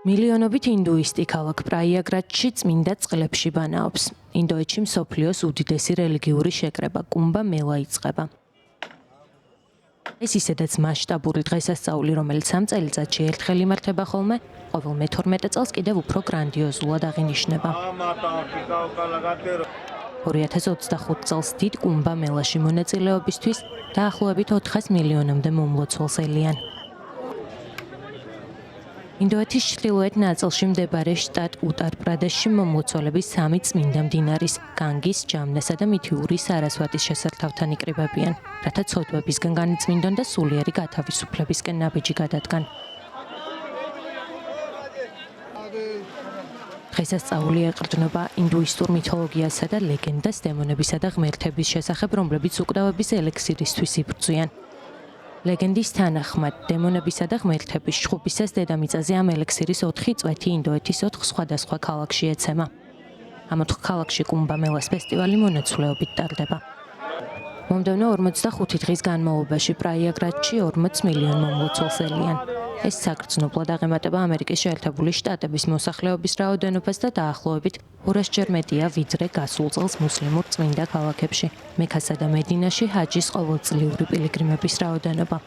მილიონობით ინდუისტი ქალაქ პრაიაგრაჯში წმინდა წყლებში ბანაობს. ინდოეთში მსოფლიოს უდიდესი რელიგიური შეკრება კუმბა მელა იწყება. ეს ისედაც მასშტაბური დღესასწაული, რომელიც ამ წელიწადში ერთხელ იმართება ხოლმე, ყოველ მე-12 წელს კიდევ უფრო გრანდიოზულად აღინიშნება. 2025 წელს დიდ კუმბა მელაში მონაწილეობისთვის დაახლოებით 400 მილიონამდე მომლოცველს ელიან. ინდოეთის ჩრდილოეთ ნაწილში მდებარე შტატ უტარ-პრადეშში მომლოცველები სამი წმინდა მდინარის განგის, ჯამნესა და მითიურის სარასვატის შესართავთან იკრიბებიან, რათა ცოდვებისგან განიწმინდონ და სულიერი გათავისუფლებისკენ ნაბიჯი გადადგან. დღესასწაული ეყრდნობა ინდუისტურ მითოლოგიასა და ლეგენდას დემონებისა და ღმერთების შესახებ, რომლებიც უკვდავების ელექსირისთვის იბრძვიან. ლეგენდის თანახმად, დემონებისა და ღმერთების შხუბისას დედამიწაზე ამ ელექსირის 4 წვეთი ინდოეთის 4 სხვადასხვა ქალაქში ეცემა. ამ 4 ქალაქში კუმბა მელას ფესტივალი მონაცვლეობით ტარდება. მომდევნო 45 დღის განმავლობაში პრაიაგრაჯში 40 მილიონ მომლოცველს ელიან. ეს საგრძნობლად აღემატება ამერიკის შეერთებული შტატების მოსახლეობის რაოდენობას და დაახლოებით 200-ჯერ მეტია, ვიდრე გასულ წელს მუსლიმურ წმინდა ქალაქებში, მექასა და მედინაში ჰაჯის ყოველწლიური პილიგრიმების რაოდენობა.